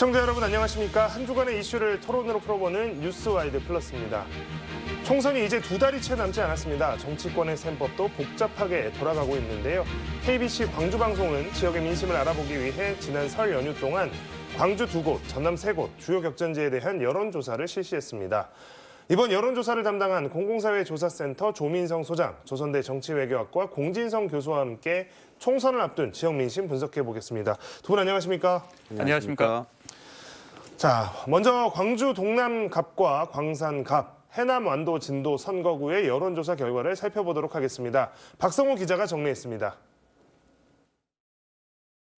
시청자 여러분 안녕하십니까? 한 주간의 이슈를 토론으로 풀어보는 뉴스와이드 플러스입니다. 총선이 이제 2달이 채 남지 않았습니다. 정치권의 셈법도 복잡하게 돌아가고 있는데요. KBC 광주방송은 지역의 민심을 알아보기 위해 지난 설 연휴 동안 광주 2곳, 전남 3곳 주요 격전지에 대한 여론조사를 실시했습니다. 이번 여론조사를 담당한 공공사회조사센터 조민성 소장, 조선대 정치외교학과 공진성 교수와 함께 총선을 앞둔 지역 민심 분석해 보겠습니다. 두 분 안녕하십니까? 안녕하십니까? 자, 먼저 광주 동남갑과 광산갑, 해남 완도 진도 선거구의 여론조사 결과를 살펴보도록 하겠습니다. 박성호 기자가 정리했습니다.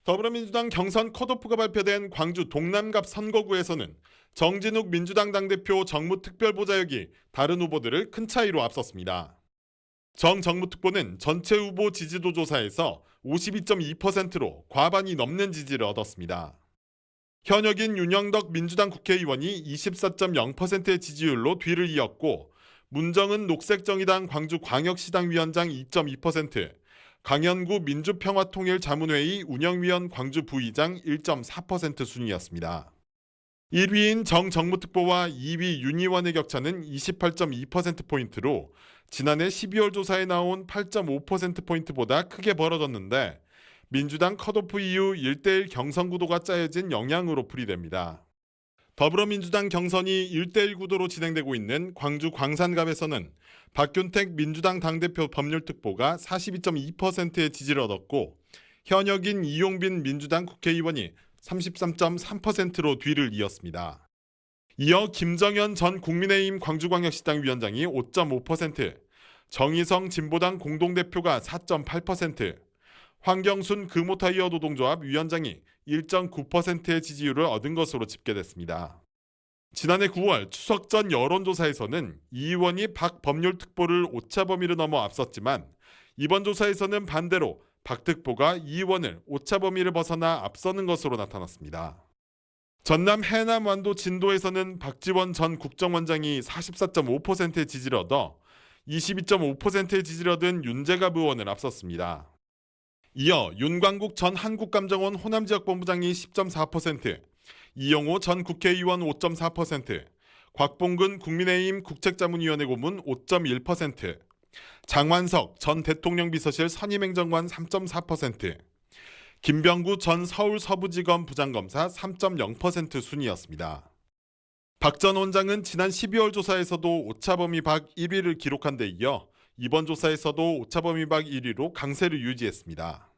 더불어민주당 경선 컷오프가 발표된 광주 동남갑 선거구에서는 정진욱 민주당 당대표 정무특별보좌역이 다른 후보들을 큰 차이로 앞섰습니다. 정 정무특보는 전체 후보 지지도 조사에서 52.2%로 과반이 넘는 지지를 얻었습니다. 현역인 윤영덕 민주당 국회의원이 24.0%의 지지율로 뒤를 이었고, 문정은 녹색정의당 광주광역시당 위원장 2.2%, 강현구 민주평화통일자문회의 운영위원 광주 부의장 1.4% 순이었습니다. 1위인 정 정무특보와 2위 윤 의원의 격차는 28.2%포인트로 지난해 12월 조사에 나온 8.5%포인트보다 크게 벌어졌는데, 민주당 컷오프 이후 1대1 경선 구도가 짜여진 영향으로 풀이됩니다. 더불어민주당 경선이 1대1 구도로 진행되고 있는 광주 광산갑에서는 박균택 민주당 당대표 법률특보가 42.2%의 지지를 얻었고, 현역인 이용빈 민주당 국회의원이 33.3%로 뒤를 이었습니다. 이어 김정현 전 국민의힘 광주광역시당 위원장이 5.5%, 정의성 진보당 공동대표가 4.8%, 황경순 금호타이어 노동조합 위원장이 1.9%의 지지율을 얻은 것으로 집계됐습니다. 지난해 9월 추석 전 여론조사에서는 이 의원이 박 법률특보를 오차 범위를 넘어 앞섰지만, 이번 조사에서는 반대로 박 특보가 이 의원을 오차 범위를 벗어나 앞서는 것으로 나타났습니다. 전남 해남 완도 진도에서는 박지원 전 국정원장이 44.5%의 지지를 얻어 22.5%의 지지를 얻은 윤재갑 의원을 앞섰습니다. 이어 윤광국 전 한국감정원 호남지역본부장이 10.4%, 이영호 전 국회의원 5.4%, 곽봉근 국민의힘 국책자문위원회 고문 5.1%, 장완석 전 대통령 비서실 선임행정관 3.4%, 김병구 전 서울 서부지검 부장검사 3.0% 순이었습니다. 박 전 원장은 지난 12월 조사에서도 오차범위 밖 1위를 기록한 데 이어 이번 조사에서도 오차범위 밖 1위로 강세를 유지했습니다.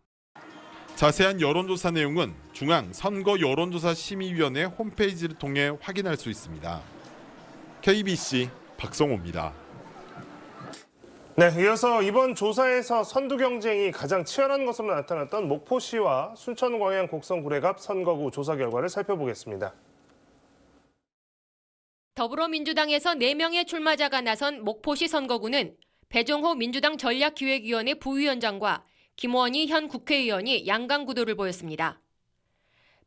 자세한 여론조사 내용은 중앙 선거 여론조사 심의위원회 홈페이지를 통해 확인할 수 있습니다. KBC 박성호입니다. 네, 이어서 이번 조사에서 선두 경쟁이 가장 치열한 것으로 나타났던 목포시와 순천광양 곡성 구례갑 선거구 조사 결과를 살펴보겠습니다. 더불어민주당에서 4명의 출마자가 나선 목포시 선거구는 배종호 민주당 전략기획위원회 부위원장과 김원희 현 국회의원이 양강 구도를 보였습니다.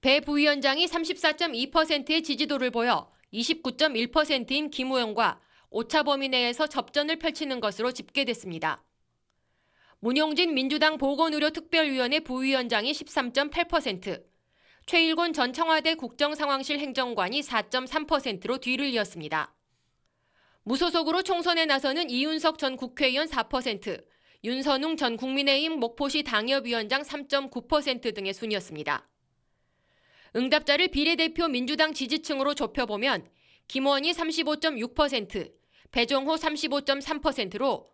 배 부위원장이 34.2%의 지지도를 보여 29.1%인 김우영과 오차 범위 내에서 접전을 펼치는 것으로 집계됐습니다. 문용진 민주당 보건의료특별위원회 부위원장이 13.8%, 최일곤 전 청와대 국정상황실 행정관이 4.3%로 뒤를 이었습니다. 무소속으로 총선에 나서는 이윤석 전 국회의원 4%, 윤선웅 전 국민의힘 목포시 당협위원장 3.9% 등의 순이었습니다. 응답자를 비례대표 민주당 지지층으로 좁혀보면 김원희 35.6%, 배종호 35.3%로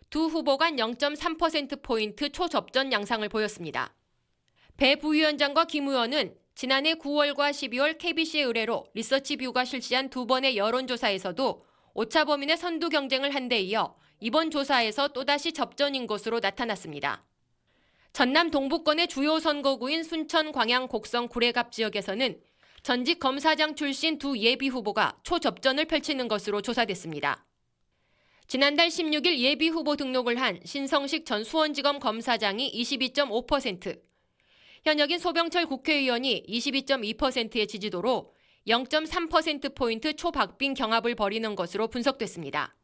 두 후보 간 0.3%포인트 초접전 양상을 보였습니다. 배 부위원장과 김 의원은 지난해 9월과 12월 KBC의 의뢰로 리서치뷰가 실시한 2번의 여론조사에서도 오차 범위 내 선두 경쟁을 한 데 이어 이번 조사에서 또다시 접전인 것으로 나타났습니다. 전남 동부권의 주요 선거구인 순천, 광양, 곡성, 구례갑 지역에서는 전직 검사장 출신 두 예비 후보가 초접전을 펼치는 것으로 조사됐습니다. 지난달 16일 예비 후보 등록을 한 신성식 전 수원지검 검사장이 22.5%, 현역인 소병철 국회의원이 22.2%의 지지도로 0.3%포인트 초박빙 경합을 벌이는 것으로 분석됐습니다.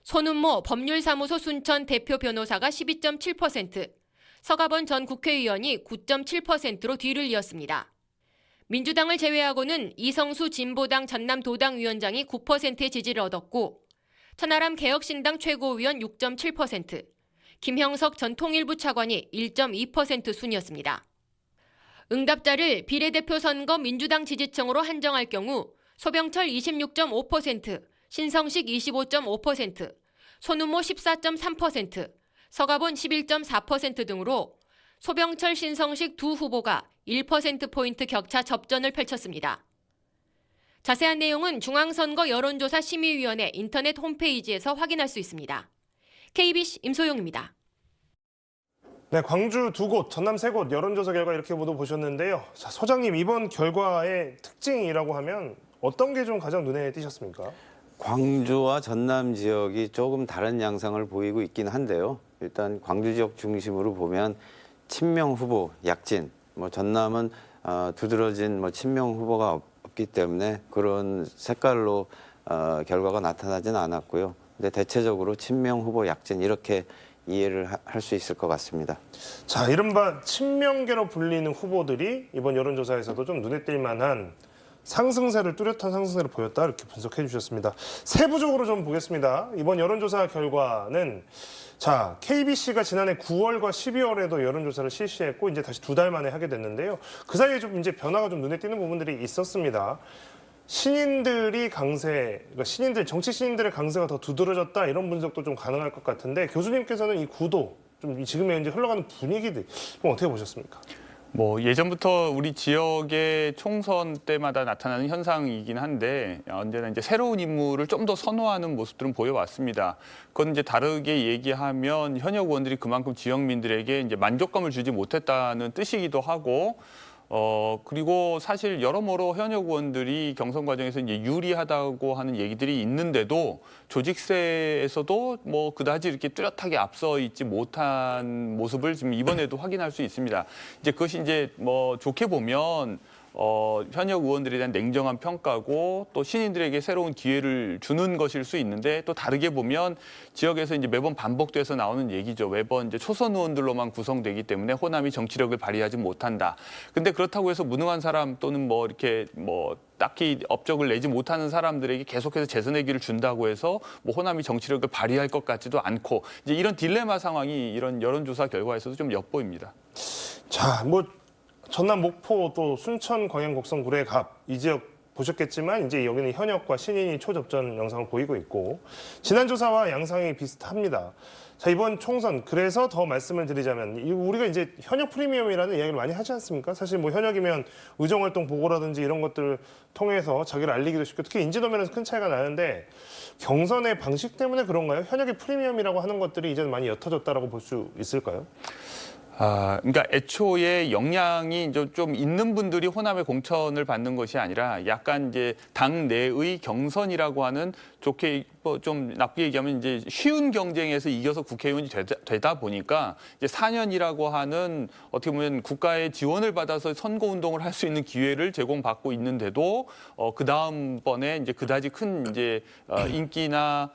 손은모 법률사무소 순천 대표 변호사가 12.7%, 서가번 전 국회의원이 9.7%로 뒤를 이었습니다. 민주당을 제외하고는 이성수 진보당 전남도당위원장이 9%의 지지를 얻었고 천하람 개혁신당 최고위원 6.7%, 김형석 전 통일부 차관이 1.2% 순이었습니다. 응답자를 비례대표 선거 민주당 지지층으로 한정할 경우 소병철 26.5%, 신성식 25.5%, 손은모 14.3%, 서가본 11.4% 등으로 소병철, 신성식 두 후보가 1%포인트 격차 접전을 펼쳤습니다. 자세한 내용은 중앙선거 여론조사 심의위원회 인터넷 홈페이지에서 확인할 수 있습니다. KBC 임소용입니다. 네, 광주 두 곳, 전남 세 곳 여론조사 결과 이렇게 모두 보셨는데요. 자, 소장님 이번 결과의 특징이라고 하면 어떤 게 좀 가장 눈에 띄셨습니까? 광주와 전남 지역이 조금 다른 양상을 보이고 있긴 한데요. 일단 광주 지역 중심으로 보면 친명 후보 약진, 전남은 두드러진 친명 후보가 없기 때문에 그런 색깔로 결과가 나타나지는 않았고요. 근데 대체적으로 친명 후보 약진 이렇게 이해를 할 수 있을 것 같습니다. 자, 이른바 친명계로 불리는 후보들이 이번 여론조사에서도 좀 눈에 띌 만한 상승세를 뚜렷한 상승세를 보였다 이렇게 분석해 주셨습니다. 세부적으로 좀 보겠습니다. 이번 여론조사 결과는 자, KBC가 지난해 9월과 12월에도 여론조사를 실시했고 이제 다시 2달 만에 하게 됐는데요. 그 사이에 좀 이제 변화가 좀 눈에 띄는 부분들이 있었습니다. 신인들이 그러니까 정치 신인들의 강세가 더 두드러졌다 이런 분석도 좀 가능할 것 같은데 교수님께서는 이 구도, 좀 지금의 이제 흘러가는 분위기들 어떻게 보셨습니까? 예전부터 우리 지역의 총선 때마다 나타나는 현상이긴 한데 언제나 이제 새로운 인물을 좀 더 선호하는 모습들은 보여왔습니다. 그건 이제 다르게 얘기하면 현역 의원들이 그만큼 지역민들에게 이제 만족감을 주지 못했다는 뜻이기도 하고 그리고 사실 여러모로 현역 의원들이 경선 과정에서 이제 유리하다고 하는 얘기들이 있는데도 조직세에서도 그다지 이렇게 뚜렷하게 앞서 있지 못한 모습을 지금 이번에도 확인할 수 있습니다. 이제 그것이 이제 좋게 보면 현역 의원들에 대한 냉정한 평가고 또 신인들에게 새로운 기회를 주는 것일 수 있는데 또 다르게 보면 지역에서 이제 매번 반복돼서 나오는 얘기죠. 매번 이제 초선 의원들로만 구성되기 때문에 호남이 정치력을 발휘하지 못한다. 근데 그렇다고 해서 무능한 사람 또는 이렇게 딱히 업적을 내지 못하는 사람들에게 계속해서 재선의 기회를 준다고 해서 호남이 정치력을 발휘할 것 같지도 않고 이제 이런 딜레마 상황이 이런 여론조사 결과에서도 좀 엿보입니다. 자, 전남 목포 또 순천 광양 곡성 구례 갑 이 지역 보셨겠지만 이제 여기는 현역과 신인이 초접전 영상을 보이고 있고 지난 조사와 양상이 비슷합니다. 자, 이번 총선 그래서 더 말씀을 드리자면 우리가 이제 현역 프리미엄이라는 이야기를 많이 하지 않습니까? 사실 현역이면 의정활동 보고라든지 이런 것들을 통해서 자기를 알리기도 쉽고 특히 인지도면에서 큰 차이가 나는데 경선의 방식 때문에 그런가요? 현역의 프리미엄이라고 하는 것들이 이제는 많이 옅어졌다라고 볼 수 있을까요? 그러니까 애초에 역량이 좀 있는 분들이 호남의 공천을 받는 것이 아니라 약간 이제 당 내의 경선이라고 하는 좋게 좀 나쁘게 얘기하면 이제 쉬운 경쟁에서 이겨서 국회의원이 되다 보니까 이제 4년이라고 하는 어떻게 보면 국가의 지원을 받아서 선거 운동을 할 수 있는 기회를 제공받고 있는데도 그 다음번에 이제 그다지 큰 이제 인기나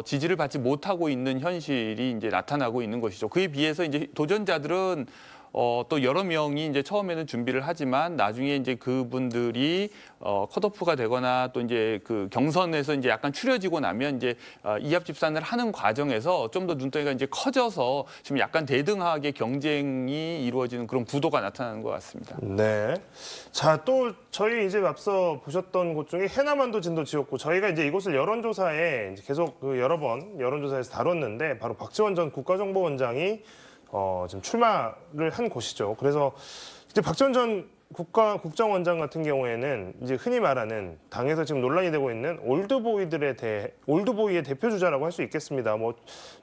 지지를 받지 못하고 있는 현실이 이제 나타나고 있는 것이죠. 그에 비해서 이제 도전자들은 또 여러 명이 이제 처음에는 준비를 하지만 나중에 이제 그분들이 컷오프가 되거나 또 이제 그 경선에서 이제 약간 추려지고 나면 이제 이합 집산을 하는 과정에서 좀 더 눈덩이가 이제 커져서 지금 약간 대등하게 경쟁이 이루어지는 그런 구도가 나타나는 것 같습니다. 네. 자, 또 저희 이제 앞서 보셨던 곳 중에 해남안도 진도 지역구 저희가 이제 이곳을 여론조사에 이제 계속 여러 번 여론조사에서 다뤘는데 바로 박지원 전 국가정보원장이 지금 출마를 한 곳이죠. 그래서 이제 박지원 전 국정원장 같은 경우에는 이제 흔히 말하는 당에서 지금 논란이 되고 있는 올드보이의 대표 주자라고 할 수 있겠습니다.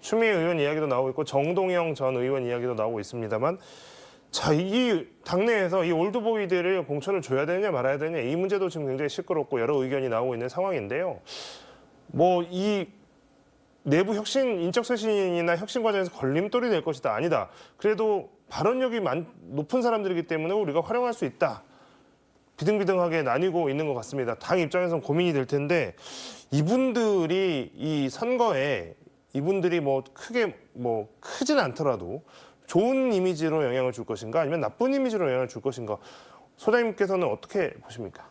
추미애 의원 이야기도 나오고 있고 정동영 전 의원 이야기도 나오고 있습니다만 자, 이 당내에서 이 올드보이들을 공천을 줘야 되느냐 말아야 되느냐 이 문제도 지금 굉장히 시끄럽고 여러 의견이 나오고 있는 상황인데요. 이 내부 인적 쇄신이나 혁신 과정에서 걸림돌이 될 것이다. 아니다. 그래도 발언력이 높은 사람들이기 때문에 우리가 활용할 수 있다. 비등비등하게 나뉘고 있는 것 같습니다. 당 입장에서는 고민이 될 텐데 이분들이 이 선거에 이분들이 크진 않더라도 좋은 이미지로 영향을 줄 것인가 아니면 나쁜 이미지로 영향을 줄 것인가 소장님께서는 어떻게 보십니까?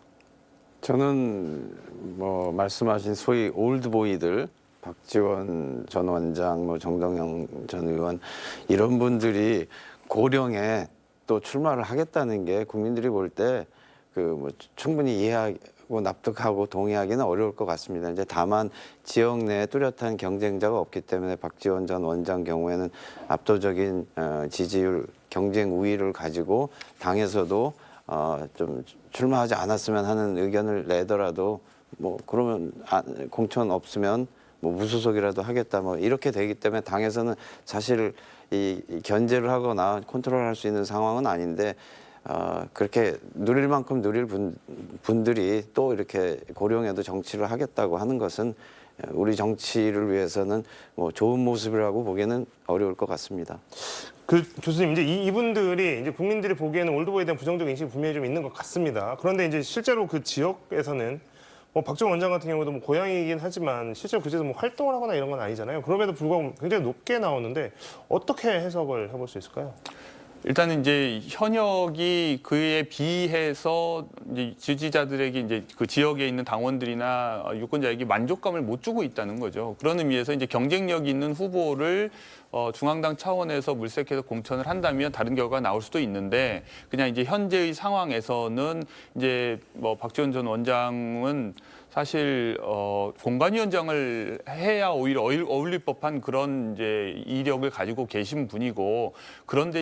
저는 뭐 말씀하신 소위 올드보이들 박지원 전 원장, 뭐 정동영 전 의원 이런 분들이 고령에 또 출마를 하겠다는 게 국민들이 볼 때 그 뭐 충분히 이해하고 납득하고 동의하기는 어려울 것 같습니다. 이제 다만 지역 내에 뚜렷한 경쟁자가 없기 때문에 박지원 전 원장 경우에는 압도적인 지지율 경쟁 우위를 가지고 당에서도 좀 출마하지 않았으면 하는 의견을 내더라도 뭐 그러면 공천 없으면 뭐 무소속이라도 하겠다 뭐 이렇게 되기 때문에 당에서는 사실 이 견제를 하거나 컨트롤할 수 있는 상황은 아닌데 그렇게 누릴 만큼 누릴 분들이 또 이렇게 고령에도 정치를 하겠다고 하는 것은 우리 정치를 위해서는 뭐 좋은 모습이라고 보기에는 어려울 것 같습니다. 그 교수님 이제 이분들이 이제 국민들이 보기에는 올드보이에 대한 부정적 인식이 분명히 좀 있는 것 같습니다. 그런데 이제 실제로 그 지역에서는 뭐 박지원 원장 같은 경우도 뭐 고향이긴 하지만 실제로 그제도 뭐 활동을 하거나 이런 건 아니잖아요. 그럼에도 불구하고 굉장히 높게 나오는데 어떻게 해석을 해볼 수 있을까요? 일단은 이제 현역이 그에 비해서 이제 지지자들에게 이제 그 지역에 있는 당원들이나 유권자에게 만족감을 못 주고 있다는 거죠. 그런 의미에서 이제 경쟁력 있는 후보를 중앙당 차원에서 물색해서 공천을 한다면 다른 결과가 나올 수도 있는데 그냥 이제 현재의 상황에서는 이제 뭐 박지원 전 원장은 사실 공관위원장을 해야 오히려 어울릴 법한 그런 이제 이력을 가지고 계신 분이고 그런데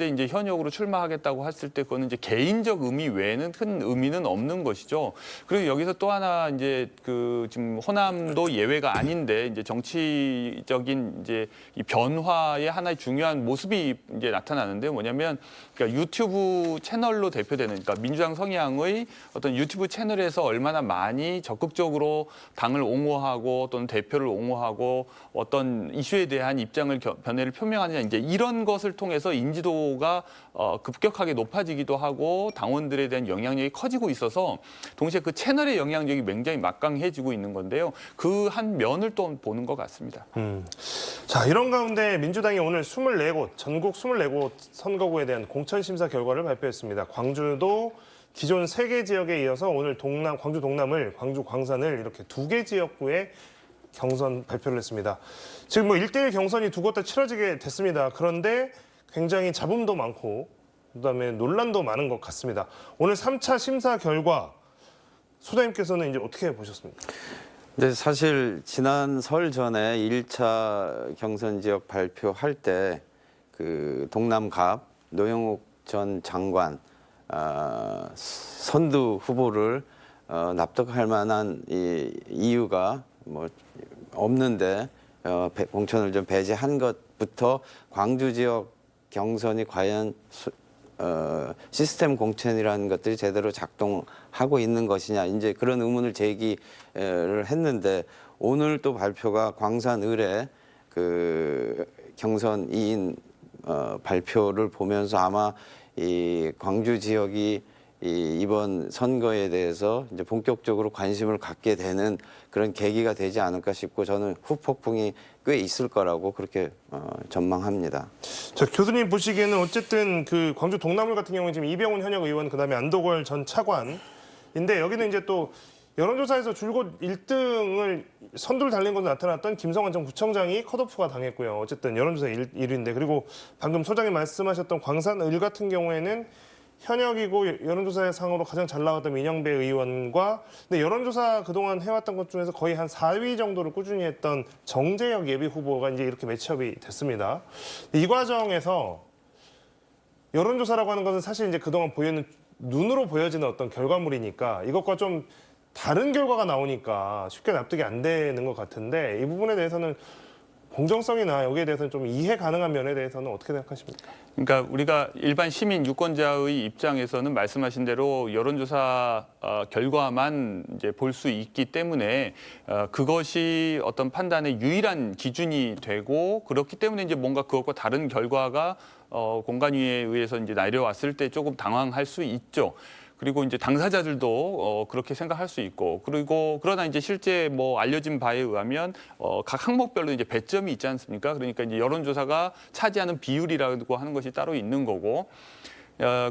이제 현역으로 출마하겠다고 했을 때 그거는 이제 개인적 의미 외에는 큰 의미는 없는 것이죠. 그리고 여기서 또 하나 이제 그 지금 호남도 예외가 아닌데 이제 정치적인 이제 이 변화의 하나의 중요한 모습이 이제 나타나는데 뭐냐면 그러니까 유튜브 채널로 대표되는 그러니까 민주당 성향의 어떤 유튜브 채널에서 얼마나 많이 적극적으로 당을 옹호하고 또는 대표를 옹호하고 어떤 이슈에 대한 입장을 변화를 표명하느냐 이제 이런 것을 통해서 인지도가 급격하게 높아지기도 하고 당원들에 대한 영향력이 커지고 있어서 동시에 그 채널의 영향력이 굉장히 막강해지고 있는 건데요. 그 한 면을 또 보는 것 같습니다. 자, 이런 가운데 민주당이 오늘 24곳, 전국 24곳 선거구에 대한 공천심사 결과를 발표했습니다. 광주도 기존 3개 지역에 이어서 오늘 광주 동남을, 광주 광산을 이렇게 2개 지역구에 경선 발표를 했습니다. 지금 뭐 1대1 경선이 두 곳 다 치러지게 됐습니다. 그런데 굉장히 잡음도 많고 그다음에 논란도 많은 것 같습니다. 오늘 3차 심사 결과 소장님께서는 이제 어떻게 보셨습니까? 근데 사실 지난 설 전에 1차 경선 지역 발표할 때 그 동남갑 노영욱 전 장관 선두 후보를 납득할 만한 이유가 뭐 없는데 공천을 좀 배제한 것부터 광주 지역 경선이 과연 시스템 공천이라는 것들이 제대로 작동하고 있는 것이냐 이제 그런 의문을 제기를 했는데 오늘 또 발표가 광산 을의 그 경선 2인 발표를 보면서 아마 이 광주 지역이 이번 선거에 대해서 이제 본격적으로 관심을 갖게 되는 그런 계기가 되지 않을까 싶고 저는 후폭풍이 꽤 있을 거라고 그렇게 전망합니다. 자, 교수님 보시기에는 어쨌든 그 광주 동남을 같은 경우는 지금 이병훈 현역 의원 그다음에 안도걸 전 차관인데 여기는 이제 또 여론조사에서 줄곧 1등을 선두를 달린 것으로 나타났던 김성환 전 구청장이 컷오프가 당했고요. 어쨌든 여론조사 1위인데 그리고 방금 소장님 말씀하셨던 광산 을 같은 경우에는 현역이고 여론조사상으로 가장 잘 나왔던 민영배 의원과 근데 여론조사 그동안 해왔던 것 중에서 거의 한 4위 정도를 꾸준히 했던 정재혁 예비 후보가 이제 이렇게 매치업이 됐습니다. 이 과정에서 여론조사라고 하는 것은 사실 이제 그동안 눈으로 보여지는 어떤 결과물이니까 이것과 좀 다른 결과가 나오니까 쉽게 납득이 안 되는 것 같은데 이 부분에 대해서는 공정성이나 여기에 대해서는 좀 이해 가능한 면에 대해서는 어떻게 생각하십니까? 그러니까 우리가 일반 시민 유권자의 입장에서는 말씀하신 대로 여론조사 결과만 이제 볼 수 있기 때문에 그것이 어떤 판단의 유일한 기준이 되고 그렇기 때문에 이제 뭔가 그것과 다른 결과가 공관위에 의해서 이제 내려왔을 때 조금 당황할 수 있죠. 그리고 이제 당사자들도 그렇게 생각할 수 있고 그리고 그러나 이제 실제 뭐 알려진 바에 의하면 각 항목별로 이제 배점이 있지 않습니까? 그러니까 이제 여론조사가 차지하는 비율이라고 하는 것이 따로 있는 거고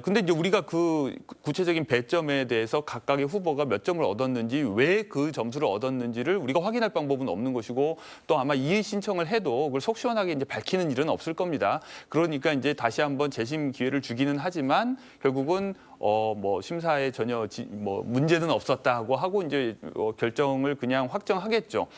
근데 이제 우리가 그 구체적인 배점에 대해서 각각의 후보가 몇 점을 얻었는지, 왜 그 점수를 얻었는지를 우리가 확인할 방법은 없는 것이고, 또 아마 이의 신청을 해도 그걸 속 시원하게 이제 밝히는 일은 없을 겁니다. 그러니까 이제 다시 한번 재심 기회를 주기는 하지만 결국은 뭐 심사에 전혀 뭐 문제는 없었다고 하고 이제 결정을 그냥 확정하겠죠.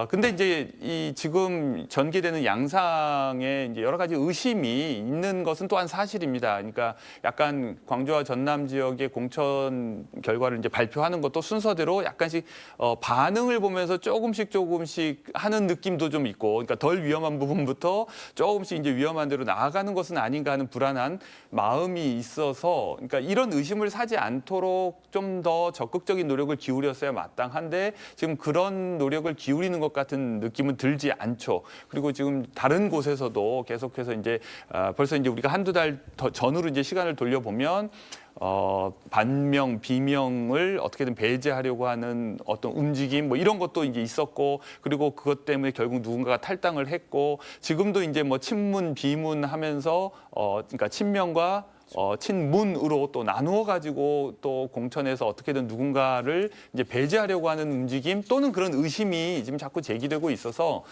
근데 이제 이 지금 전개되는 양상에 이제 여러 가지 의심이 있는 것은 또한 사실입니다. 그러니까 약간 광주와 전남 지역의 공천 결과를 이제 발표하는 것도 순서대로 약간씩 반응을 보면서 조금씩 하는 느낌도 좀 있고, 그러니까 덜 위험한 부분부터 조금씩 이제 위험한 대로 나아가는 것은 아닌가 하는 불안한 마음이 있어서, 그러니까 이런 의심을 사지 않도록 좀 더 적극적인 노력을 기울였어야 마땅한데 지금 그런 노력을 기울이는 것 같은 느낌은 들지 않죠. 그리고 지금 다른 곳에서도 계속해서 이제 벌써 이제 우리가 한두 달 더 전으로 이제 시간을 돌려보면 반명, 비명을 어떻게든 배제하려고 하는 어떤 움직임 뭐 이런 것도 이제 있었고, 그리고 그것 때문에 결국 누군가가 탈당을 했고, 지금도 이제 뭐 친문, 비문 하면서 그러니까 친명과 친문으로 또 나누어 가지고 또 공천에서 어떻게든 누군가를 이제 배제하려고 하는 움직임 또는 그런 의심이 지금 자꾸 제기되고 있어서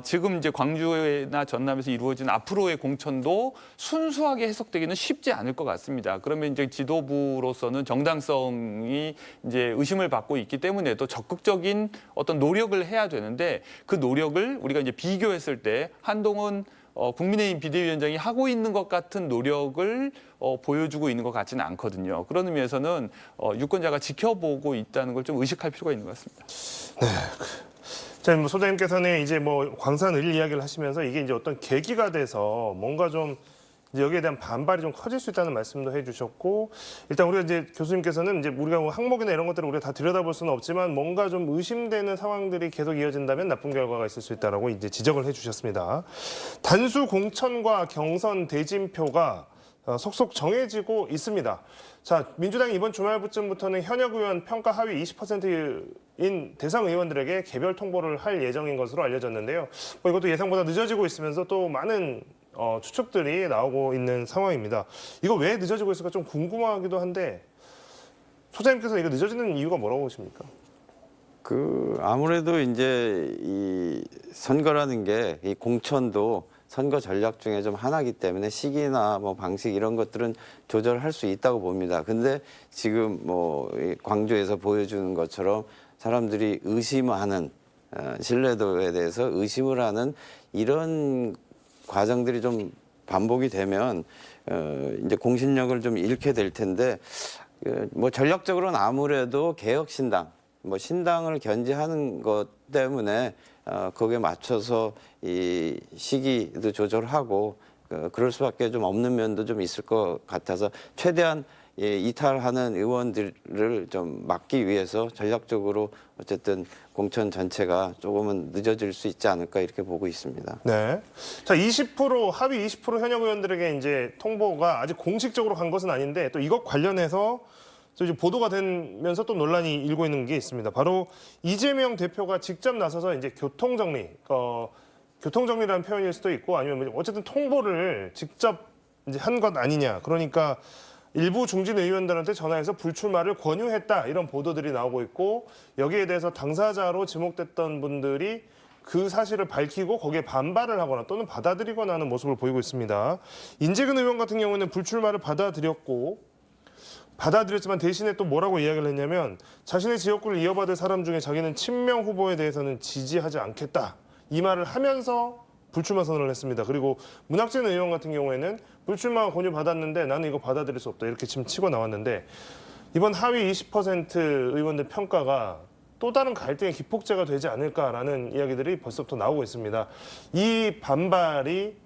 지금 이제 광주나 전남에서 이루어진 앞으로의 공천도 순수하게 해석되기는 쉽지 않을 것 같습니다. 그러면 이제 지도부로서는 정당성이 이제 의심을 받고 있기 때문에 또 적극적인 어떤 노력을 해야 되는데, 그 노력을 우리가 이제 비교했을 때 한동훈 국민의힘 비대위원장이 하고 있는 것 같은 노력을 보여주고 있는 것 같지는 않거든요. 그런 의미에서는 유권자가 지켜보고 있다는 걸 좀 의식할 필요가 있는 것 같습니다. 자, 뭐 소장님께서는 이제 뭐 광산을 이야기를 하시면서 이게 이제 어떤 계기가 돼서 뭔가 좀 이제 여기에 대한 반발이 좀 커질 수 있다는 말씀도 해주셨고, 일단 우리가 이제 교수님께서는 이제 우리가 뭐 항목이나 이런 것들을 우리가 다 들여다볼 수는 없지만 뭔가 좀 의심되는 상황들이 계속 이어진다면 나쁜 결과가 있을 수 있다라고 이제 지적을 해주셨습니다. 단수 공천과 경선 대진표가 속속 정해지고 있습니다. 자, 민주당이 이번 주말부터는 현역 의원 평가 하위 20%인 대상 의원들에게 개별 통보를 할 예정인 것으로 알려졌는데요. 뭐 이것도 예상보다 늦어지고 있으면서 또 많은 추측들이 나오고 있는 상황입니다. 이거 왜 늦어지고 있을까 좀 궁금하기도 한데, 소장님께서 이거 늦어지는 이유가 뭐라고 보십니까? 아무래도 이제 이 선거라는 게 이 공천도 선거 전략 중에 좀 하나이기 때문에 시기나 뭐 방식 이런 것들은 조절할 수 있다고 봅니다. 근데 지금 뭐 광주에서 보여주는 것처럼 사람들이 의심하는 신뢰도에 대해서 의심을 하는 이런 과정들이 좀 반복이 되면 이제 공신력을 좀 잃게 될 텐데, 뭐 전략적으로는 아무래도 개혁신당, 뭐 신당을 견제하는 것 때문에 거기에 맞춰서 이 시기도 조절하고 그럴 수밖에 좀 없는 면도 좀 있을 것 같아서 최대한 이탈하는 의원들을 좀 막기 위해서 전략적으로 어쨌든 공천 전체가 조금은 늦어질 수 있지 않을까 이렇게 보고 있습니다. 네. 자, 20% 하위 20% 현역 의원들에게 이제 통보가 아직 공식적으로 간 것은 아닌데 또 이것 관련해서 또 이제 보도가 되면서 또 논란이 일고 있는 게 있습니다. 바로 이재명 대표가 직접 나서서 이제 교통정리라는 표현일 수도 있고 아니면 어쨌든 통보를 직접 이제 한 것 아니냐. 그러니까 일부 중진 의원들한테 전화해서 불출마를 권유했다 이런 보도들이 나오고 있고, 여기에 대해서 당사자로 지목됐던 분들이 그 사실을 밝히고 거기에 반발을 하거나 또는 받아들이거나 하는 모습을 보이고 있습니다. 인재근 의원 같은 경우는 불출마를 받아들였지만 대신에 또 뭐라고 이야기를 했냐면 자신의 지역구를 이어받을 사람 중에 자기는 친명 후보에 대해서는 지지하지 않겠다. 이 말을 하면서 불출마 선언을 했습니다. 그리고 문학진 의원 같은 경우에는 불출마 권유 받았는데 나는 이거 받아들일 수 없다. 이렇게 지금 치고 나왔는데, 이번 하위 20% 의원들 평가가 또 다른 갈등의 기폭제가 되지 않을까라는 이야기들이 벌써부터 나오고 있습니다. 이 반발이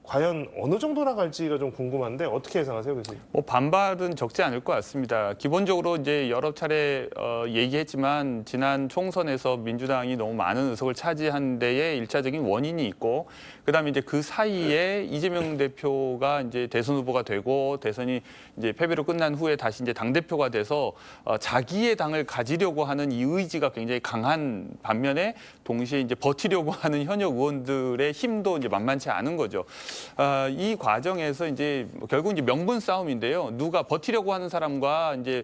과연 어느 정도 나갈지가 좀 궁금한데 어떻게 예상하세요, 교수님? 뭐 반발은 적지 않을 것 같습니다. 기본적으로 이제 여러 차례 얘기했지만 지난 총선에서 민주당이 너무 많은 의석을 차지한 데에 일차적인 원인이 있고, 그다음에 이제 그 사이에 이재명 대표가 이제 대선 후보가 되고 대선이 이제 패배로 끝난 후에 다시 이제 당 대표가 돼서 자기의 당을 가지려고 하는 이 의지가 굉장히 강한 반면에 동시에 이제 버티려고 하는 현역 의원들의 힘도 이제 만만치 않은 거죠. 이 과정에서 이제 결국 이제 명분 싸움인데요. 누가 버티려고 하는 사람과 이제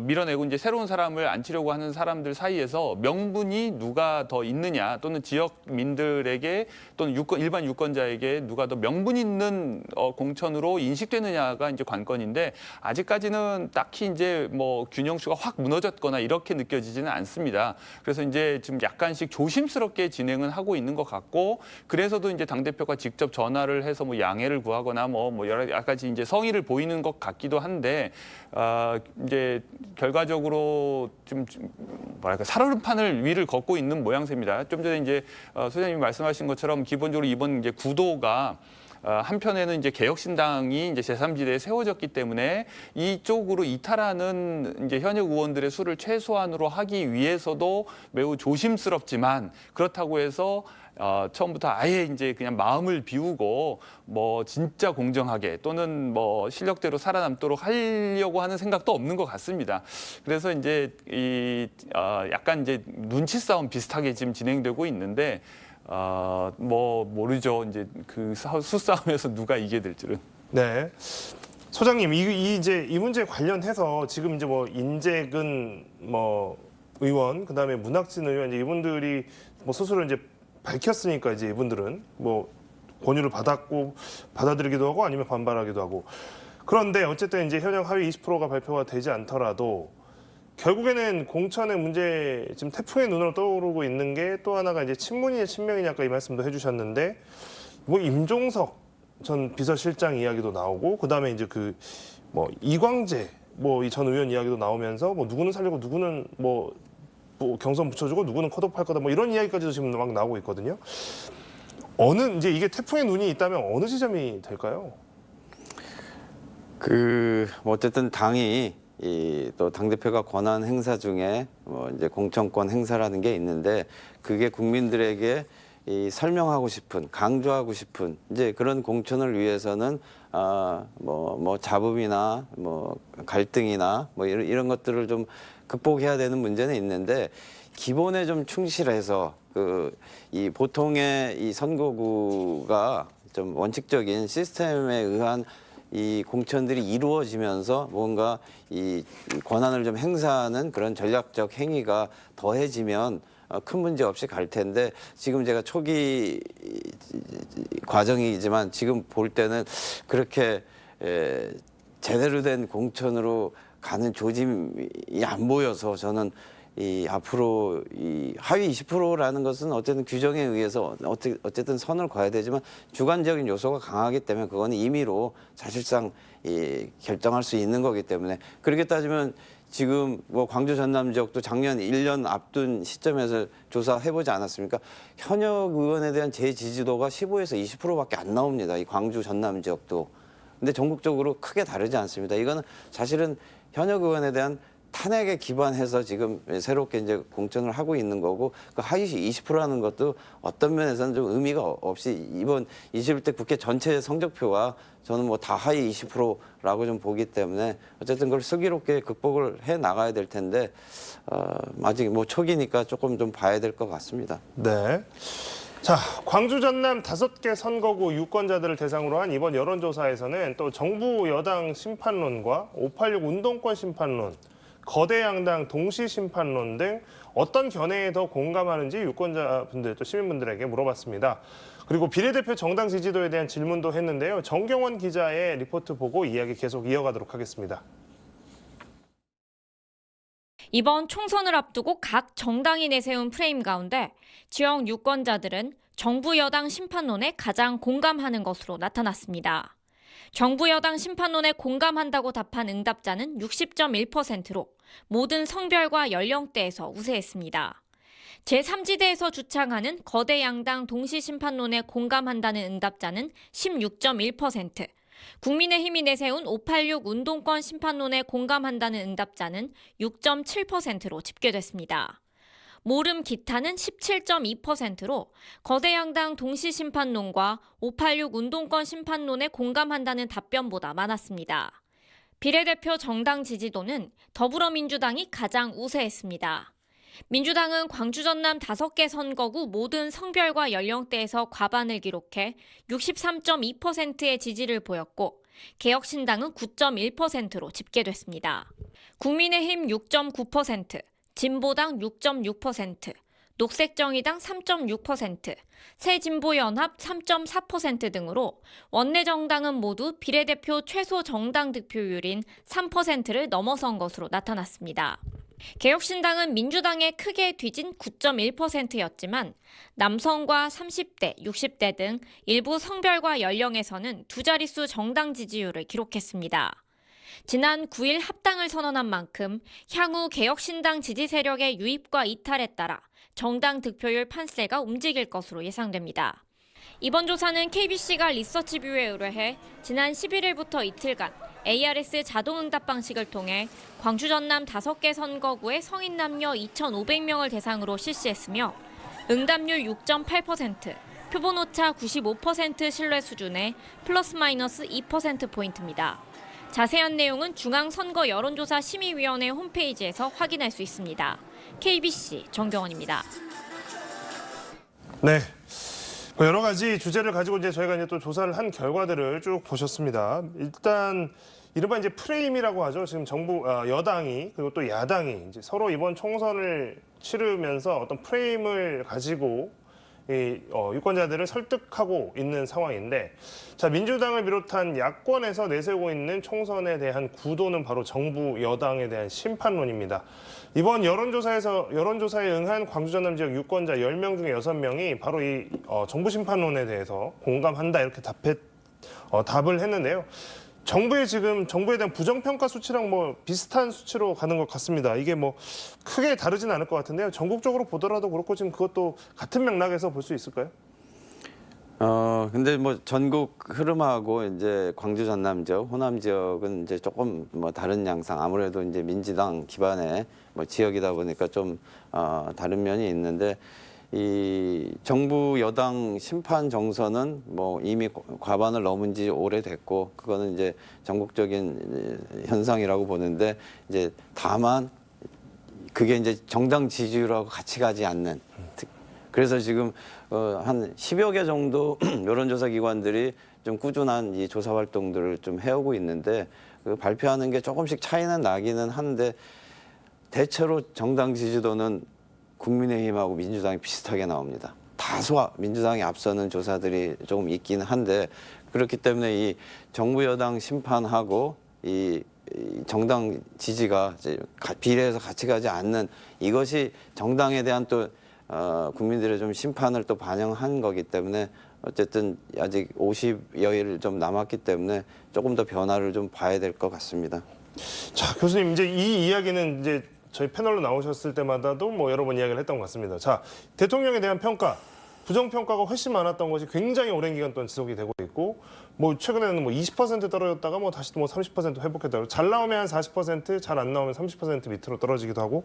밀어내고 이제 새로운 사람을 앉히려고 하는 사람들 사이에서 명분이 누가 더 있느냐, 또는 지역민들에게 또는 일반 유권자에게 누가 더 명분 있는 공천으로 인식되느냐가 이제 관건인데, 아직까지는 딱히 이제 뭐 균형추가 확 무너졌거나 이렇게 느껴지지는 않습니다. 그래서 이제 지금 약간씩 조심스럽게 진행은 하고 있는 것 같고, 그래서도 이제 당대표가 직접 전화를 해서 뭐 양해를 구하거나 뭐 여러 가지 이제 성의를 보이는 것 같기도 한데, 이제 결과적으로 좀 뭐랄까 살얼음판을 위를 걷고 있는 모양새입니다. 좀 전에 이제 소장님이 말씀하신 것처럼 기본적으로 이번 이제 구도가 한편에는 이제 개혁신당이 이제 제3지대에 세워졌기 때문에 이쪽으로 이탈하는 이제 현역 의원들의 수를 최소한으로 하기 위해서도 매우 조심스럽지만, 그렇다고 해서 처음부터 아예 이제 그냥 마음을 비우고 뭐 진짜 공정하게 또는 뭐 실력대로 살아남도록 하려고 하는 생각도 없는 것 같습니다. 그래서 이제 약간 이제 눈치 싸움 비슷하게 지금 진행되고 있는데, 뭐 모르죠. 이제 그 수싸움에서 누가 이게 될지는. 네. 소장님, 이 문제 관련해서 지금 이제 뭐 인재근 뭐 의원, 그다음에 문학진 의원, 이제 이분들이 뭐 스스로 이제 밝혔으니까 이제 이분들은 뭐 권유를 받았고 받아들이기도 하고 아니면 반발하기도 하고. 그런데 어쨌든 이제 현역 하위 20%가 발표가 되지 않더라도 결국에는 공천의 문제, 지금 태풍의 눈으로 떠오르고 있는 게 또 하나가 이제 친문이냐 친명이냐, 아까 이 말씀도 해주셨는데, 뭐 임종석 전 비서실장 이야기도 나오고, 그 다음에 이제 그 뭐 이광재 뭐 이 전 의원 이야기도 나오면서 뭐 누구는 살리고 누구는 뭐 경선 붙여주고 누구는 컷오프할 거다, 뭐 이런 이야기까지도 지금 막 나오고 있거든요. 이제 이게 태풍의 눈이 있다면 어느 지점이 될까요? 뭐 어쨌든 당이 또 당대표가 권한 행사 중에 뭐 이제 공천권 행사라는 게 있는데, 그게 국민들에게 설명하고 싶은, 강조하고 싶은 이제 그런 공천을 위해서는 뭐 잡음이나 뭐 갈등이나 뭐 이런 것들을 좀 극복해야 되는 문제는 있는데, 기본에 좀 충실해서 이 보통의 이 선거구가 좀 원칙적인 시스템에 의한 이 공천들이 이루어지면서 뭔가 이 권한을 좀 행사하는 그런 전략적 행위가 더해지면 큰 문제 없이 갈 텐데, 지금 제가 초기 과정이지만 지금 볼 때는 그렇게 제대로 된 공천으로 가는 조짐이 안 보여서, 저는 앞으로 하위 20%라는 것은 어쨌든 규정에 의해서 어쨌든 선을 그어야 되지만, 주관적인 요소가 강하기 때문에 그거는 임의로 사실상 결정할 수 있는 거기 때문에, 그렇게 따지면 지금 뭐 광주 전남 지역도 작년 1년 앞둔 시점에서 조사해보지 않았습니까? 현역 의원에 대한 재지지도가 15에서 20%밖에 안 나옵니다. 이 광주 전남 지역도. 근데 전국적으로 크게 다르지 않습니다. 이거는 사실은 현역 의원에 대한 탄핵에 기반해서 지금 새롭게 이제 공천을 하고 있는 거고, 그 하위 20%라는 것도 어떤 면에서는 좀 의미가 없이 이번 21대 국회 전체 성적표가 저는 뭐 다 하위 20%라고 좀 보기 때문에 어쨌든 그걸 슬기롭게 극복을 해 나가야 될 텐데, 아직 뭐 초기니까 조금 좀 봐야 될 것 같습니다. 네. 자, 광주 전남 5개 선거구 유권자들을 대상으로 한 이번 여론조사에서는 또 정부 여당 심판론과 586 운동권 심판론, 거대 양당 동시 심판론 등 어떤 견해에 더 공감하는지 유권자분들 또 시민분들에게 물어봤습니다. 그리고 비례대표 정당 지지도에 대한 질문도 했는데요. 정경원 기자의 리포트 보고 이야기 계속 이어가도록 하겠습니다. 이번 총선을 앞두고 각 정당이 내세운 프레임 가운데 지역 유권자들은 정부 여당 심판론에 가장 공감하는 것으로 나타났습니다. 정부 여당 심판론에 공감한다고 답한 응답자는 60.1%로 모든 성별과 연령대에서 우세했습니다. 제3지대에서 주창하는 거대 양당 동시 심판론에 공감한다는 응답자는 16.1%, 국민의힘이 내세운 586 운동권 심판론에 공감한다는 응답자는 6.7%로 집계됐습니다. 모름 기타는 17.2%로 거대 양당 동시 심판론과 586 운동권 심판론에 공감한다는 답변보다 많았습니다. 비례대표 정당 지지도는 더불어민주당이 가장 우세했습니다. 민주당은 광주 전남 5개 선거구 모든 성별과 연령대에서 과반을 기록해 63.2%의 지지를 보였고 개혁신당은 9.1%로 집계됐습니다. 국민의힘 6.9%, 진보당 6.6%, 녹색정의당 3.6%, 새진보연합 3.4% 등으로 원내 정당은 모두 비례대표 최소 정당 득표율인 3%를 넘어선 것으로 나타났습니다. 개혁신당은 민주당에 크게 뒤진 9.1%였지만 남성과 30대, 60대 등 일부 성별과 연령에서는 두 자릿수 정당 지지율을 기록했습니다. 지난 9일 합당을 선언한 만큼 향후 개혁신당 지지 세력의 유입과 이탈에 따라 정당 득표율 판세가 움직일 것으로 예상됩니다. 이번 조사는 KBC가 리서치뷰에 의뢰해 지난 11일부터 이틀간 ARS 자동응답 방식을 통해 광주 전남 5개 선거구의 성인 남녀 2,500명을 대상으로 실시했으며 응답률 6.8%, 표본 오차 95% 신뢰 수준의 플러스 마이너스 2%포인트입니다. 자세한 내용은 중앙선거 여론조사 심의위원회 홈페이지에서 확인할 수 있습니다. KBC 정경원입니다. 네. 여러 가지 주제를 가지고 이제 저희가 이제 또 조사를 한 결과들을 쭉 보셨습니다. 일단 이른바 이제 프레임이라고 하죠. 지금 여당이 그리고 또 야당이 이제 서로 이번 총선을 치르면서 어떤 프레임을 가지고 유권자들을 설득하고 있는 상황인데, 자, 민주당을 비롯한 야권에서 내세우고 있는 총선에 대한 구도는 바로 정부 여당에 대한 심판론입니다. 이번 여론조사에 응한 광주 전남 지역 유권자 10명 중에 6명이 바로 이 정부 심판론에 대해서 공감한다 이렇게 답을 했는데요. 정부에 대한 부정평가 수치랑 뭐 비슷한 수치로 가는 것 같습니다. 이게 뭐 크게 다르진 않을 것 같은데요. 전국적으로 보더라도 그렇고 지금 그것도 같은 맥락에서 볼 수 있을까요? 근데 뭐 전국 흐름하고 이제 광주 전남 지역, 호남 지역은 이제 조금 뭐 다른 양상, 아무래도 이제 민주당 기반의 뭐 지역이다 보니까 좀 다른 면이 있는데, 이 정부 여당 심판 정서는 뭐 이미 과반을 넘은 지 오래됐고, 그거는 이제 전국적인 현상이라고 보는데, 이제 다만 그게 이제 정당 지지율하고 같이 가지 않는, 그래서 지금 한 10여 개 정도 여론조사 기관들이 좀 꾸준한 이 조사 활동들을 좀 해오고 있는데, 그 발표하는 게 조금씩 차이는 나기는 하는데, 대체로 정당 지지도는 국민의힘하고 민주당이 비슷하게 나옵니다. 다소 민주당이 앞서는 조사들이 조금 있긴 한데, 그렇기 때문에 이 정부 여당 심판하고 이 정당 지지가 이제 비례해서 같이 가지 않는, 이것이 정당에 대한 또 국민들의 좀 심판을 또 반영한 거기 때문에, 어쨌든 아직 50여일 좀 남았기 때문에 조금 더 변화를 좀 봐야 될 것 같습니다. 자, 교수님, 이제 이 이야기는 이제 저희 패널로 나오셨을 때마다도 뭐 여러 번 이야기를 했던 것 같습니다. 자, 대통령에 대한 평가, 부정평가가 훨씬 많았던 것이 굉장히 오랜 기간 동안 지속이 되고 있고, 뭐 최근에는 뭐 20% 떨어졌다가 뭐 다시 또 뭐 30% 회복했다고, 잘 나오면 한 40%, 잘 안 나오면 30% 밑으로 떨어지기도 하고.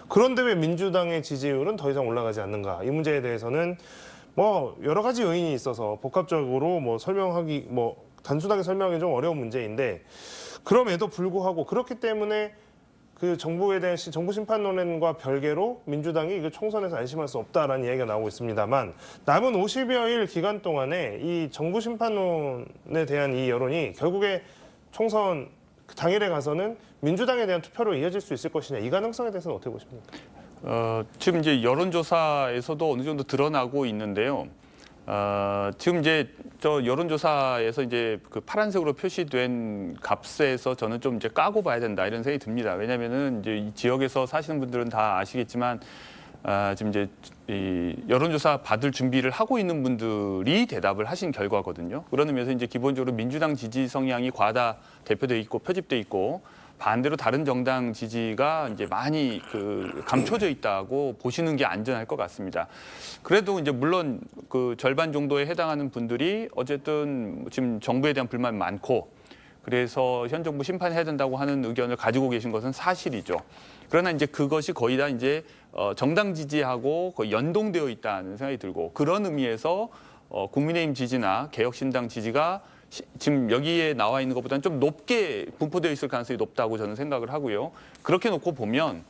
그런데 왜 민주당의 지지율은 더 이상 올라가지 않는가? 이 문제에 대해서는 뭐 여러 가지 요인이 있어서 복합적으로 뭐 단순하게 설명하기 좀 어려운 문제인데, 그럼에도 불구하고 그렇기 때문에 그 정부에 대한 정부 심판론과 별개로 민주당이 이거 총선에서 안심할 수 없다라는 이야기가 나오고 있습니다만, 남은 50여일 기간 동안에 이 정부 심판론에 대한 이 여론이 결국에 총선 당일에 가서는 민주당에 대한 투표로 이어질 수 있을 것이냐, 이 가능성에 대해서는 어떻게 보십니까? 지금 이제 여론조사에서도 어느 정도 드러나고 있는데요. 지금 이제 저 여론조사에서 이제 그 파란색으로 표시된 값에서 저는 좀 이제 까고 봐야 된다 이런 생각이 듭니다. 왜냐하면은 이제 이 지역에서 사시는 분들은 다 아시겠지만, 지금 이제 이 여론조사 받을 준비를 하고 있는 분들이 대답을 하신 결과거든요. 그런 의미에서 이제 기본적으로 민주당 지지 성향이 과다 대표돼 있고 표집돼 있고, 반대로 다른 정당 지지가 이제 많이 그 감춰져 있다고 보시는 게 안전할 것 같습니다. 그래도 이제 물론 그 절반 정도에 해당하는 분들이 어쨌든 지금 정부에 대한 불만이 많고, 그래서 현 정부 심판해야 된다고 하는 의견을 가지고 계신 것은 사실이죠. 그러나 이제 그것이 거의 다 이제 정당 지지하고 거의 연동되어 있다는 생각이 들고, 그런 의미에서 국민의힘 지지나 개혁신당 지지가 지금 여기에 나와 있는 것보다는 좀 높게 분포되어 있을 가능성이 높다고 저는 생각을 하고요. 그렇게 놓고 보면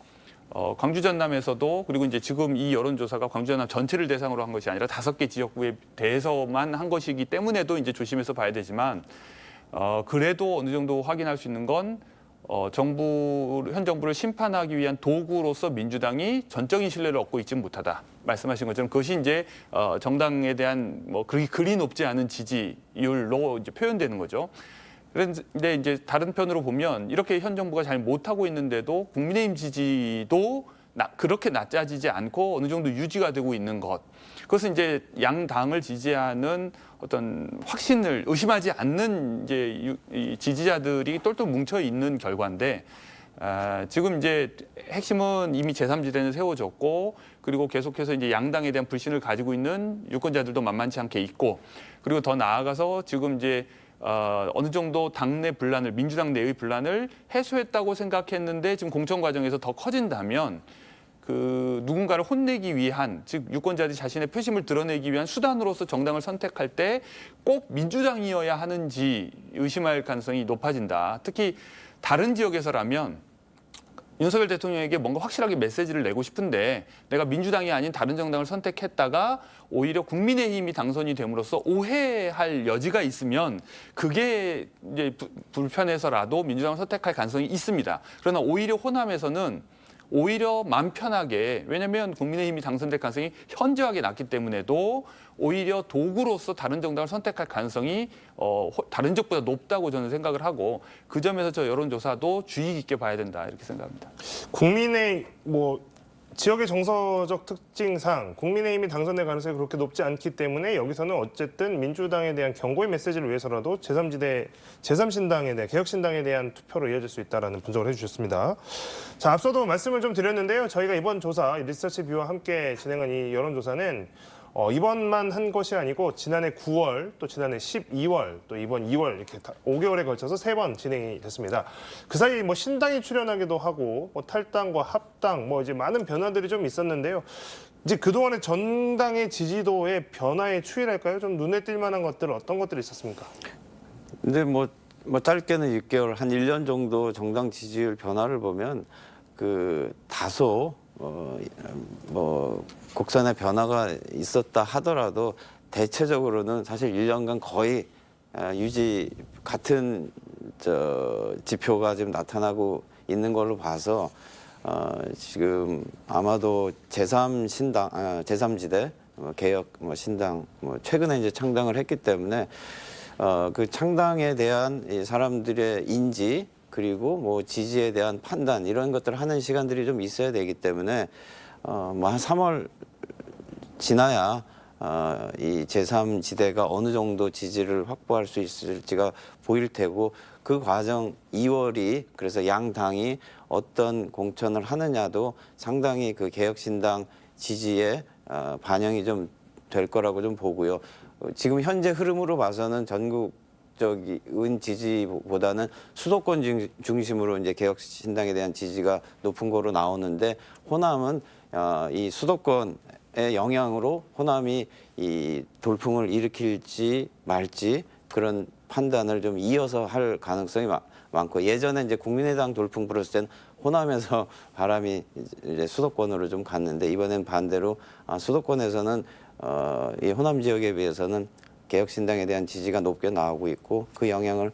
광주 전남에서도 그리고 이제 지금 이 여론조사가 광주 전남 전체를 대상으로 한 것이 아니라 5개 지역구에 대해서만 한 것이기 때문에도 이제 조심해서 봐야 되지만 그래도 어느 정도 확인할 수 있는 건 현 정부를 심판하기 위한 도구로서 민주당이 전적인 신뢰를 얻고 있지 못하다. 말씀하신 것처럼 그것이 이제 정당에 대한 뭐 그리 높지 않은 지지율로 이제 표현되는 거죠. 그런데 이제 다른 편으로 보면 이렇게 현 정부가 잘 못하고 있는데도 국민의힘 지지도 그렇게 낮아지지 않고 어느 정도 유지가 되고 있는 것. 그것은 이제 양당을 지지하는 어떤 확신을 의심하지 않는 이제 이 지지자들이 똘똘 뭉쳐 있는 결과인데 지금 이제 핵심은 이미 제3지대는 세워졌고 그리고 계속해서 이제 양당에 대한 불신을 가지고 있는 유권자들도 만만치 않게 있고 그리고 더 나아가서 지금 이제 어느 정도 당내 분란을 민주당 내의 분란을 해소했다고 생각했는데 지금 공천 과정에서 더 커진다면 그 누군가를 혼내기 위한 즉 유권자들이 자신의 표심을 드러내기 위한 수단으로서 정당을 선택할 때 꼭 민주당이어야 하는지 의심할 가능성이 높아진다. 특히 다른 지역에서라면 윤석열 대통령에게 뭔가 확실하게 메시지를 내고 싶은데 내가 민주당이 아닌 다른 정당을 선택했다가 오히려 국민의힘이 당선이 됨으로써 오해할 여지가 있으면 그게 이제 불편해서라도 민주당을 선택할 가능성이 있습니다. 그러나 오히려 호남에서는 오히려 마음 편하게 왜냐하면 국민의힘이 당선될 가능성이 현저하게 낮기 때문에도 오히려 도구로서 다른 정당을 선택할 가능성이 다른 지역보다 높다고 저는 생각을 하고 그 점에서 저 여론조사도 주의 깊게 봐야 된다 이렇게 생각합니다. 국민의 지역의 정서적 특징상 국민의힘이 당선될 가능성이 그렇게 높지 않기 때문에 여기서는 어쨌든 민주당에 대한 경고의 메시지를 위해서라도 제3신당에 대한 개혁신당에 대한 투표로 이어질 수 있다라는 분석을 해주셨습니다. 자, 앞서도 말씀을 좀 드렸는데요. 저희가 이번 조사 리서치뷰와 함께 진행한 이 여론조사는 이번만 한 것이 아니고 지난해 9월, 또 지난해 12월, 또 이번 2월 이렇게 5개월에 걸쳐서 3번 진행이 됐습니다. 그 사이 뭐 신당이 출연하기도 하고 뭐 탈당과 합당 뭐 이제 많은 변화들이 좀 있었는데요. 이제 그동안의 정당의 지지도의 변화의 추이랄까요? 좀 눈에 띌 만한 것들 어떤 것들이 있었습니까? 근데 뭐 짧게는 6개월, 한 1년 정도 정당 지지율 변화를 보면 그 다소 곡선의 변화가 있었다 하더라도 대체적으로는 사실 1년간 거의 유지 같은 지표가 지금 나타나고 있는 걸로 봐서 지금 아마도 제3신당, 제3지대 개혁 신당 최근에 이제 창당을 했기 때문에 그 창당에 대한 이 사람들의 인지 그리고 뭐 지지에 대한 판단 이런 것들을 하는 시간들이 좀 있어야 되기 때문에 한 3월 지나야 이 제3지대가 어느 정도 지지를 확보할 수 있을지가 보일 테고 그 과정 2월이 그래서 양 당이 어떤 공천을 하느냐도 상당히 그 개혁신당 지지에 반영이 좀 될 거라고 좀 보고요. 지금 현재 흐름으로 봐서는 전국적인 지지보다는 수도권 중심으로 이제 개혁신당에 대한 지지가 높은 거로 나오는데 호남은 이 수도권의 영향으로 호남이 이 돌풍을 일으킬지 말지 그런 판단을 좀 이어서 할 가능성이 많고 예전에 이제 국민의당 돌풍 불었을 때는 호남에서 바람이 이제 수도권으로 좀 갔는데 이번엔 반대로 수도권에서는 이 호남 지역에 비해서는 개혁신당에 대한 지지가 높게 나오고 있고 그 영향을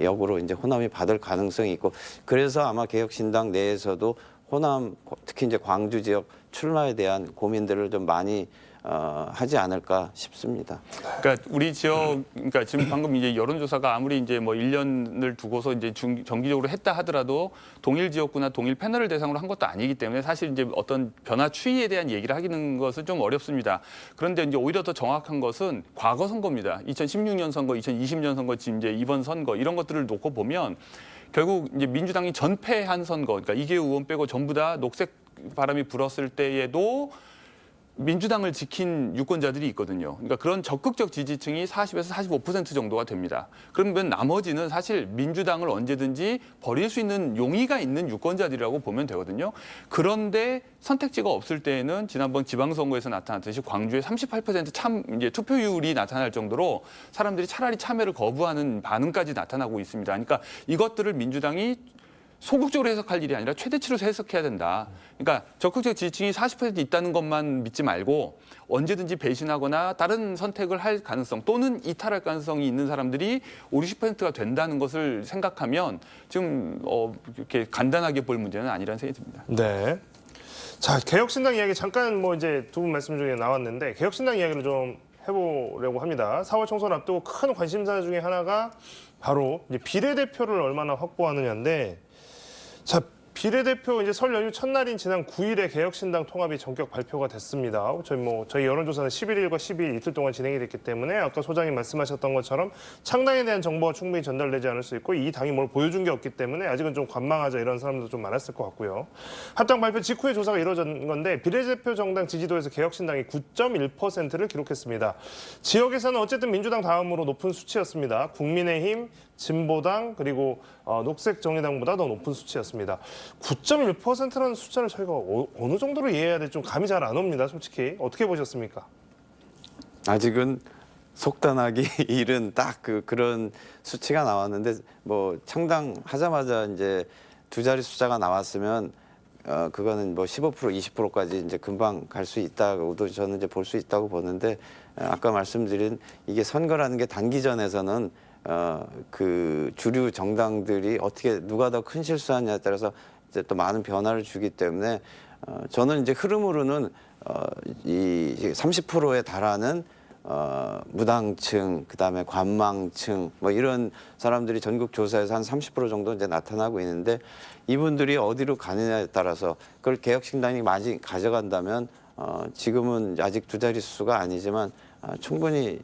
역으로 이제 호남이 받을 가능성이 있고 그래서 아마 개혁신당 내에서도 호남 특히 이제 광주 지역 출마에 대한 고민들을 좀 많이 하지 않을까 싶습니다. 그러니까 우리 지역, 그러니까 지금 방금 이제 여론조사가 아무리 이제 뭐 1년을 두고서 이제 정기적으로 했다 하더라도 동일 지역구나 동일 패널을 대상으로 한 것도 아니기 때문에 사실 이제 어떤 변화 추이에 대한 얘기를 하기는 것은 좀 어렵습니다. 그런데 이제 오히려 더 정확한 것은 과거 선거입니다. 2016년 선거, 2020년 선거, 지금 이제 이번 선거 이런 것들을 놓고 보면 결국 이제 민주당이 전패한 선거, 그러니까 이계우 의원 빼고 전부 다 녹색 바람이 불었을 때에도 민주당을 지킨 유권자들이 있거든요. 그러니까 그런 적극적 지지층이 40에서 45% 정도가 됩니다. 그러면 나머지는 사실 민주당을 언제든지 버릴 수 있는 용의가 있는 유권자들이라고 보면 되거든요. 그런데 선택지가 없을 때에는 지난번 지방선거에서 나타났듯이 광주의 38% 이제 투표율이 나타날 정도로 사람들이 차라리 참여를 거부하는 반응까지 나타나고 있습니다. 그러니까 이것들을 민주당이 소극적으로 해석할 일이 아니라 최대치로 해석해야 된다. 그러니까 적극적 지지층이 40% 있다는 것만 믿지 말고 언제든지 배신하거나 다른 선택을 할 가능성 또는 이탈할 가능성이 있는 사람들이 50, 60%가 된다는 것을 생각하면 지금 이렇게 간단하게 볼 문제는 아니라는 생각이 듭니다. 네. 자, 개혁신당 이야기 잠깐 뭐 이제 두 분 말씀 중에 나왔는데 개혁신당 이야기를 좀 해보려고 합니다. 4월 총선 앞두고 큰 관심사 중에 하나가 바로 이제 비례대표를 얼마나 확보하느냐인데, 자, 비례대표 이제 설 연휴 첫날인 지난 9일에 개혁신당 통합이 전격 발표가 됐습니다. 저희 여론조사는 11일과 12일 이틀 동안 진행이 됐기 때문에 아까 소장님 말씀하셨던 것처럼 창당에 대한 정보가 충분히 전달되지 않을 수 있고 이 당이 뭘 보여준 게 없기 때문에 아직은 좀 관망하자 이런 사람도 좀 많았을 것 같고요. 합당 발표 직후에 조사가 이루어진 건데 비례대표 정당 지지도에서 개혁신당이 9.1%를 기록했습니다. 지역에서는 어쨌든 민주당 다음으로 높은 수치였습니다. 국민의힘, 진보당 그리고 녹색정의당보다 더 높은 수치였습니다. 9.1%라는 숫자를 저희가 어느 정도로 이해해야 될지 좀 감이 잘 안 옵니다. 솔직히 어떻게 보셨습니까? 아직은 속단하기 일은 딱 그런 수치가 나왔는데 뭐 창당하자마자 이제 두 자리 숫자가 나왔으면 그거는 뭐 15% 20%까지 이제 금방 갈 수 있다고도 저는 이제 볼 수 있다고 보는데 아까 말씀드린 이게 선거라는 게 단기전에서는 그 주류 정당들이 어떻게 누가 더 큰 실수하냐에 따라서 이제 또 많은 변화를 주기 때문에 저는 이제 흐름으로는 이 30%에 달하는 무당층, 그다음에 관망층 뭐 이런 사람들이 전국 조사에서 한 30% 정도 이제 나타나고 있는데 이분들이 어디로 가느냐에 따라서 그걸 개혁신당이 많이 가져간다면 지금은 아직 두 자릿수가 아니지만 충분히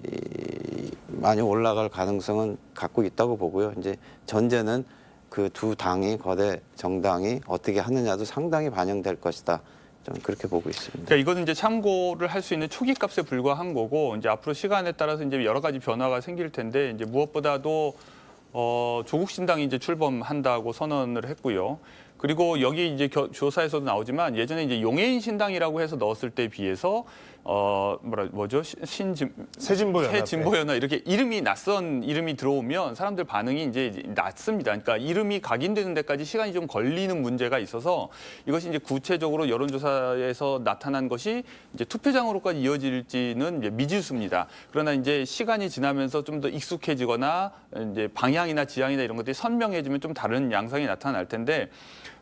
많이 올라갈 가능성은 갖고 있다고 보고요. 이제 전제는 그 두 당이 거대 정당이 어떻게 하느냐도 상당히 반영될 것이다. 저는 그렇게 보고 있습니다. 그러니까 이거는 이제 참고를 할 수 있는 초기 값에 불과한 거고 이제 앞으로 시간에 따라서 이제 여러 가지 변화가 생길 텐데 이제 무엇보다도 조국 신당이 이제 출범한다고 선언을 했고요. 그리고 여기 이제 조사에서도 나오지만 예전에 이제 용해인 신당이라고 해서 넣었을 때에 비해서 새진보연합 이렇게 이름이 낯선 이름이 들어오면 사람들 반응이 이제 낮습니다. 그러니까 이름이 각인되는 데까지 시간이 좀 걸리는 문제가 있어서 이것이 이제 구체적으로 여론조사에서 나타난 것이 이제 투표장으로까지 이어질지는 이제 미지수입니다. 그러나 이제 시간이 지나면서 좀 더 익숙해지거나 이제 방향이나 지향이나 이런 것들이 선명해지면 좀 다른 양상이 나타날 텐데.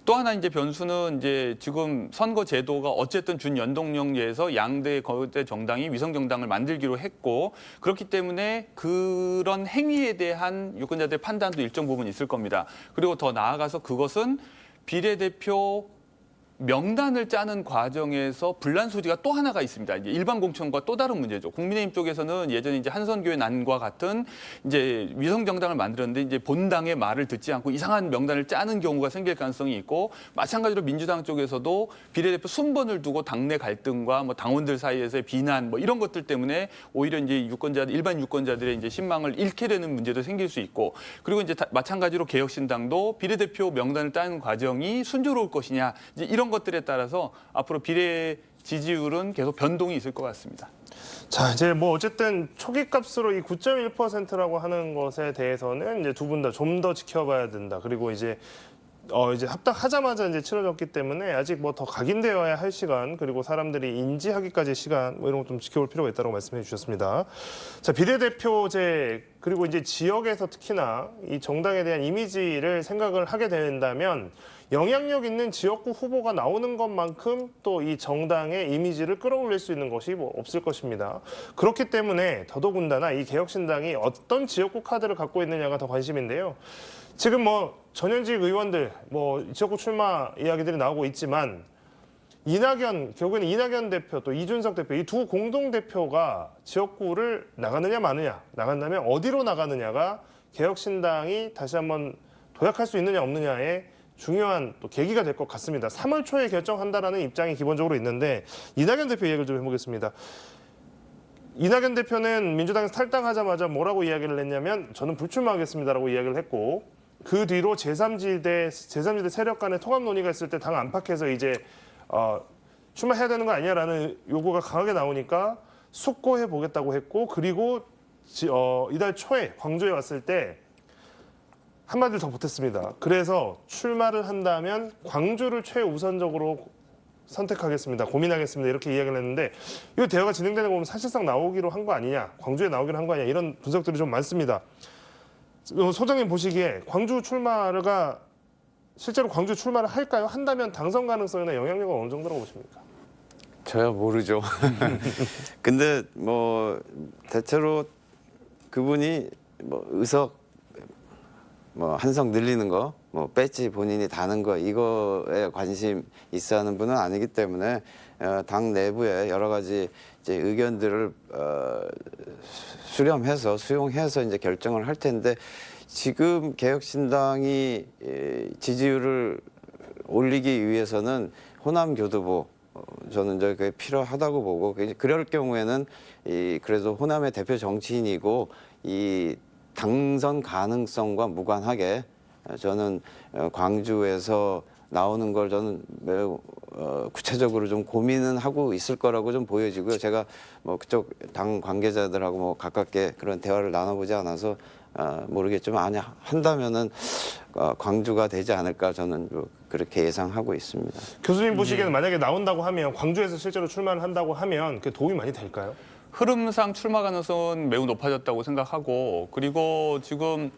또 하나 이제 변수는 이제 지금 선거 제도가 어쨌든 준연동형제에서 양대 거대 정당이 위성 정당을 만들기로 했고 그렇기 때문에 그런 행위에 대한 유권자들의 판단도 일정 부분 있을 겁니다. 그리고 더 나아가서 그것은 비례대표 명단을 짜는 과정에서 분란 소지가 또 하나가 있습니다. 이제 일반 공천과 또 다른 문제죠. 국민의힘 쪽에서는 예전에 이제 한선교회 난과 같은 이제 위성 정당을 만들었는데 이제 본당의 말을 듣지 않고 이상한 명단을 짜는 경우가 생길 가능성이 있고 마찬가지로 민주당 쪽에서도 비례대표 순번을 두고 당내 갈등과 뭐 당원들 사이에서의 비난 뭐 이런 것들 때문에 오히려 이제 일반 유권자들의 이제 신망을 잃게 되는 문제도 생길 수 있고 그리고 이제 마찬가지로 개혁신당도 비례대표 명단을 따는 과정이 순조로울 것이냐 이제 이런 것들에 따라서 앞으로 비례 지지율은 계속 변동이 있을 것 같습니다. 자, 이제 뭐 어쨌든 초기 값으로 이 9.1%라고 하는 것에 대해서는 이제 두 분 다 좀 더 지켜봐야 된다. 그리고 이제 합당하자마자 이제 치러졌기 때문에 아직 뭐 더 각인되어야 할 시간 그리고 사람들이 인지하기까지의 시간 뭐 이런 거 좀 지켜볼 필요가 있다고 말씀해 주셨습니다. 자, 비례대표제 그리고 이제 지역에서 특히나 이 정당에 대한 이미지를 생각을 하게 된다면 영향력 있는 지역구 후보가 나오는 것만큼 또 이 정당의 이미지를 끌어올릴 수 있는 것이 뭐 없을 것입니다. 그렇기 때문에 더더군다나 이 개혁신당이 어떤 지역구 카드를 갖고 있느냐가 더 관심인데요. 지금 뭐 전현직 의원들 뭐 지역구 출마 이야기들이 나오고 있지만 결국에는 이낙연 대표 또 이준석 대표 이 두 공동 대표가 지역구를 나가느냐 마느냐 나간다면 어디로 나가느냐가 개혁신당이 다시 한번 도약할 수 있느냐 없느냐에 중요한 또 계기가 될 것 같습니다. 3월 초에 결정한다라는 입장이 기본적으로 있는데 이낙연 대표 얘기를 좀 해보겠습니다. 이낙연 대표는 민주당에서 탈당하자마자 뭐라고 이야기를 했냐면 저는 불출마하겠습니다라고 이야기를 했고 그 뒤로 제3지대 세력 간의 통합 논의가 있을 때 당 안팎에서 이제 출마해야 되는 거 아니냐라는 요구가 강하게 나오니까 숙고해 보겠다고 했고 그리고 이달 초에 광주에 왔을 때 한마디를 더 보탰습니다. 그래서 출마를 한다면 광주를 최우선적으로 선택하겠습니다. 고민하겠습니다. 이렇게 이야기를 했는데 이 대화가 진행되는 거 보면 사실상 나오기로 한 거 아니냐, 광주에 나오기로 한 거 아니냐 이런 분석들이 좀 많습니다. 소장님 보시기에 광주 출마가 실제로 광주 출마를 할까요? 한다면 당선 가능성이나 영향력은 어느 정도라고 보십니까? 저야 모르죠. 근데 뭐 대체로 그분이 뭐 의석 뭐 한석 늘리는 거, 뭐 배지 본인이 다는 거 이거에 관심 있어하는 분은 아니기 때문에 당 내부에 여러 가지 이제 의견들을 수렴해서 수용해서 이제 결정을 할 텐데 지금 개혁신당이 지지율을 올리기 위해서는 호남 교두보 저는 그게 필요하다고 보고 그럴 경우에는 그래도 호남의 대표 정치인이고 이 당선 가능성과 무관하게 저는 광주에서 나오는 걸 저는 매우 구체적으로 좀 고민은 하고 있을 거라고 좀 보여지고요. 제가 뭐 그쪽 당 관계자들하고 뭐 가깝게 그런 대화를 나눠보지 않아서 모르겠지만 아니 한다면은 광주가 되지 않을까 저는 그렇게 예상하고 있습니다. 교수님 보시기에는 만약에 나온다고 하면 광주에서 실제로 출마를 한다고 하면 그게 도움이 많이 될까요? 흐름상 출마 가능성은 매우 높아졌다고 생각하고 그리고 지금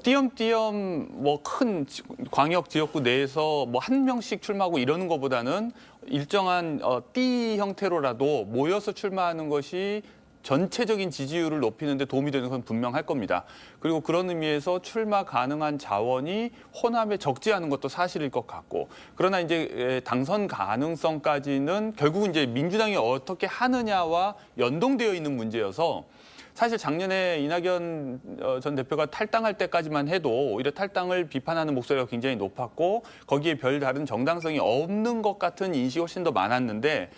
띄엄띄엄 뭐 큰 광역 지역구 내에서 뭐 한 명씩 출마하고 이러는 것보다는 일정한 띠 형태로라도 모여서 출마하는 것이 전체적인 지지율을 높이는 데 도움이 되는 건 분명할 겁니다. 그리고 그런 의미에서 출마 가능한 자원이 호남에 적지 않은 것도 사실일 것 같고 그러나 이제 당선 가능성까지는 결국은 이제 민주당이 어떻게 하느냐와 연동되어 있는 문제여서 사실 작년에 이낙연 전 대표가 탈당할 때까지만 해도 오히려 탈당을 비판하는 목소리가 굉장히 높았고 거기에 별다른 정당성이 없는 것 같은 인식이 훨씬 더 많았는데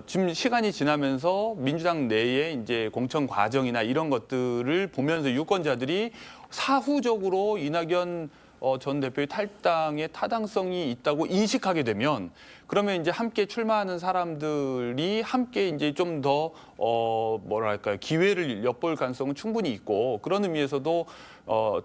지금 시간이 지나면서 민주당 내에 이제 공천 과정이나 이런 것들을 보면서 유권자들이 사후적으로 이낙연 전 대표의 탈당에 타당성이 있다고 인식하게 되면 그러면 이제 함께 출마하는 사람들이 함께 이제 좀 더 뭐랄까요 기회를 엿볼 가능성은 충분히 있고 그런 의미에서도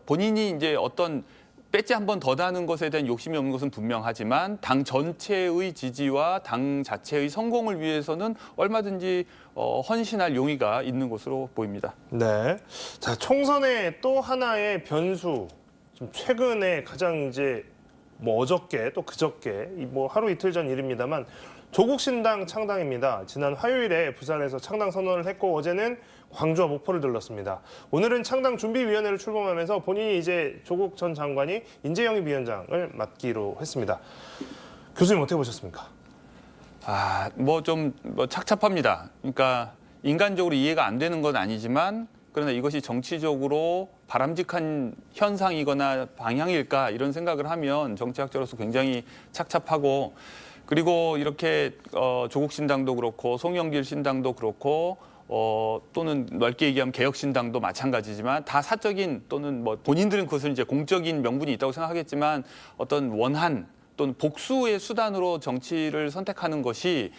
본인이 이제 어떤 배지 한 번 더 다는 것에 대한 욕심이 없는 것은 분명하지만 당 전체의 지지와 당 자체의 성공을 위해서는 얼마든지 헌신할 용의가 있는 것으로 보입니다. 네. 자, 총선의 또 하나의 변수. 좀 최근에 가장 이제 뭐 어저께 또 그저께 뭐 하루 이틀 전 일입니다만 조국 신당 창당입니다. 지난 화요일에 부산에서 창당 선언을 했고 어제는 광주와 목포를 들렀습니다. 오늘은 창당 준비위원회를 출범하면서 본인이 이제 조국 전 장관이 인재영입위원장을 맡기로 했습니다. 교수님 어떻게 보셨습니까? 뭐 좀 착잡합니다. 그러니까 인간적으로 이해가 안 되는 건 아니지만 그러나 이것이 정치적으로 바람직한 현상이거나 방향일까 이런 생각을 하면 정치학자로서 굉장히 착잡하고 그리고 이렇게 조국 신당도 그렇고 송영길 신당도 그렇고 또는 넓게 얘기하면 개혁신당도 마찬가지지만 다 사적인 또는 뭐 본인들은 그것을 이제 공적인 명분이 있다고 생각하겠지만 어떤 원한 또는 복수의 수단으로 정치를 선택하는 것이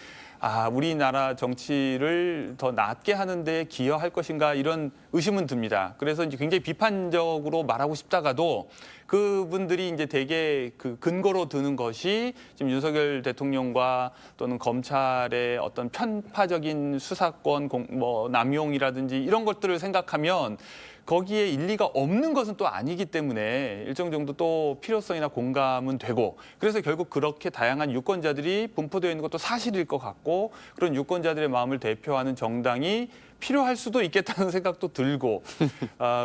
우리나라 정치를 더 낫게 하는 데 기여할 것인가 이런 의심은 듭니다. 그래서 이제 굉장히 비판적으로 말하고 싶다가도 그분들이 이제 되게 그 근거로 드는 것이 지금 윤석열 대통령과 또는 검찰의 어떤 편파적인 수사권 뭐 남용이라든지 이런 것들을 생각하면 거기에 일리가 없는 것은 또 아니기 때문에 일정 정도 또 필요성이나 공감은 되고 그래서 결국 그렇게 다양한 유권자들이 분포되어 있는 것도 사실일 것 같고 그런 유권자들의 마음을 대표하는 정당이 필요할 수도 있겠다는 생각도 들고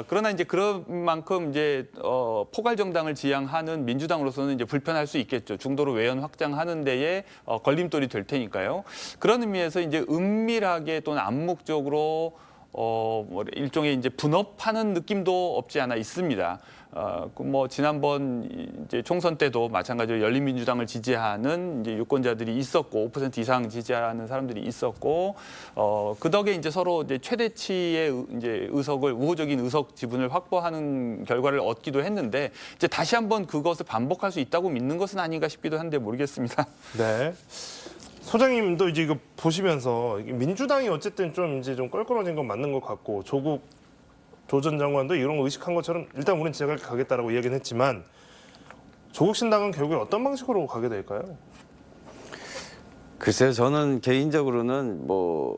그러나 이제 그런 만큼 이제 포괄 정당을 지향하는 민주당으로서는 이제 불편할 수 있겠죠. 중도로 외연 확장하는 데에 걸림돌이 될 테니까요. 그런 의미에서 이제 은밀하게 또는 암묵적으로 뭐 일종의 이제 분업하는 느낌도 없지 않아 있습니다. 뭐 지난번 이제 총선 때도 마찬가지로 열린민주당을 지지하는 이제 유권자들이 있었고 5% 이상 지지하는 사람들이 있었고 그 덕에 이제 서로 이제 최대치의 이제 의석을 우호적인 의석 지분을 확보하는 결과를 얻기도 했는데 이제 다시 한번 그것을 반복할 수 있다고 믿는 것은 아닌가 싶기도 한데 모르겠습니다. 네. 소장님도 이제 이거 보시면서 민주당이 어쨌든 좀 이제 좀 껄끄러진 건 맞는 것 같고 조국 조 전 장관도 이런 거 의식한 것처럼 일단 우리는 지역을 가겠다라고 이야기는 했지만 조국 신당은 결국에 어떤 방식으로 가게 될까요? 글쎄요, 저는 개인적으로는 뭐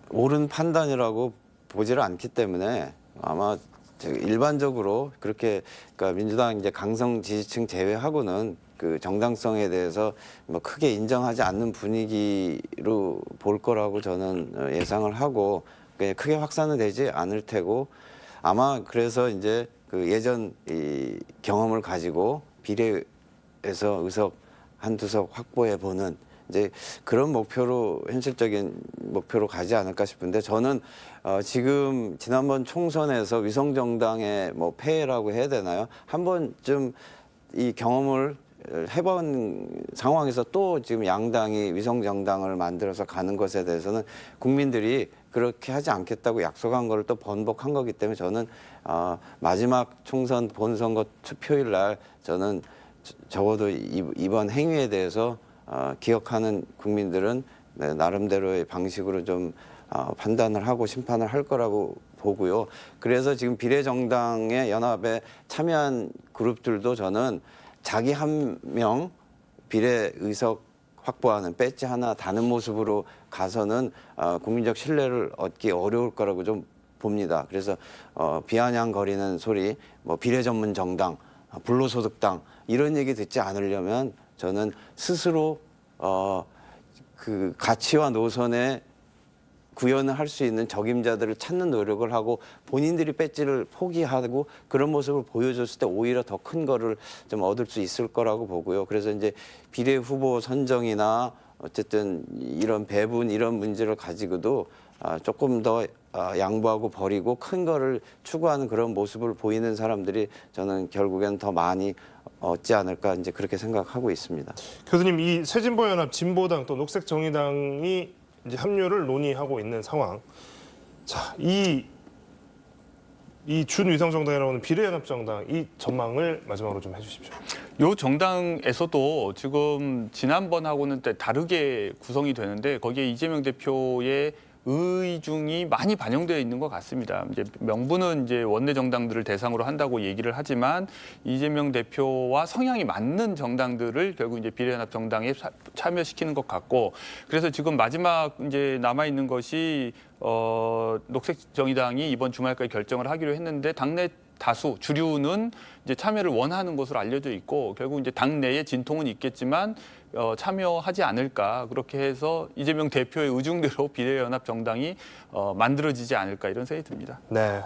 옳은 판단이라고 보지를 않기 때문에 아마 일반적으로 그렇게 그러니까 민주당 이제 강성 지지층 제외하고는 그 정당성에 대해서 뭐 크게 인정하지 않는 분위기로 볼 거라고 저는 예상을 하고 그냥 크게 확산은 되지 않을 테고 아마 그래서 이제 그 예전 이 경험을 가지고 비례에서 의석 한두 석 확보해 보는 이제 그런 목표로 현실적인 목표로 가지 않을까 싶은데 저는 지금 지난번 총선에서 위성 정당의 뭐 폐해라고 해야 되나요? 한 번쯤 이 경험을 해본 상황에서 또 지금 양당이 위성 정당을 만들어서 가는 것에 대해서는 국민들이 그렇게 하지 않겠다고 약속한 걸 또 번복한 거기 때문에 저는 마지막 총선 본선거 투표일 날 저는 적어도 이번 행위에 대해서 기억하는 국민들은 나름대로의 방식으로 좀 판단을 하고 심판을 할 거라고 보고요. 그래서 지금 비례정당의 연합에 참여한 그룹들도 저는 자기 한 명 비례 의석 확보하는 배지 하나 다는 모습으로 가서는 국민적 신뢰를 얻기 어려울 거라고 좀 봅니다. 그래서 비아냥거리는 소리, 뭐 비례 전문 정당, 불로소득당 이런 얘기 듣지 않으려면 저는 스스로 그 가치와 노선에 구현을 할 수 있는 적임자들을 찾는 노력을 하고 본인들이 배지를 포기하고 그런 모습을 보여줬을 때 오히려 더 큰 거를 좀 얻을 수 있을 거라고 보고요. 그래서 이제 비례 후보 선정이나 어쨌든 이런 배분 이런 문제를 가지고도 조금 더 양보하고 버리고 큰 거를 추구하는 그런 모습을 보이는 사람들이 저는 결국엔 더 많이 얻지 않을까 이제 그렇게 생각하고 있습니다. 교수님, 이 새진보연합, 진보당 또 녹색정의당이 이제 합류를 논의하고 있는 상황. 자, 이 준위성정당이라고 하는 비례연합정당 이 전망을 마지막으로 좀 해주십시오. 요 정당에서도 지금 지난번하고는 다르게 구성이 되는데 거기에 이재명 대표의 의중이 많이 반영되어 있는 것 같습니다. 이제 명분은 이제 원내 정당들을 대상으로 한다고 얘기를 하지만 이재명 대표와 성향이 맞는 정당들을 결국 이제 비례연합 정당에 참여시키는 것 같고 그래서 지금 마지막 이제 남아 있는 것이 녹색정의당이 이번 주말까지 결정을 하기로 했는데 당내 다수 주류는 이제 참여를 원하는 것으로 알려져 있고 결국 이제 당내에 진통은 있겠지만 참여하지 않을까 그렇게 해서 이재명 대표의 의중대로 비례연합 정당이 만들어지지 않을까 이런 생각이 듭니다. 네.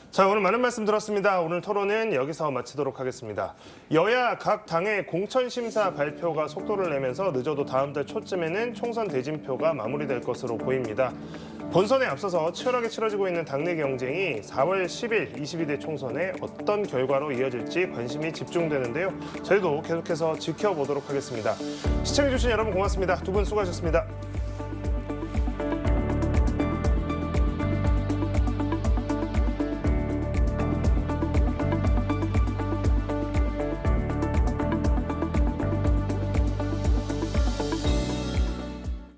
자, 오늘 많은 말씀 들었습니다. 오늘 토론은 여기서 마치도록 하겠습니다. 여야 각 당의 공천심사 발표가 속도를 내면서 늦어도 다음 달 초쯤에는 총선 대진표가 마무리될 것으로 보입니다. 본선에 앞서서 치열하게 치러지고 있는 당내 경쟁이 4월 10일 22대 총선에 어떤 결과로 이어질지 관심이 집중되는데요. 저희도 계속해서 지켜보도록 하겠습니다. 시청해주신 여러분 고맙습니다. 두 분 수고하셨습니다.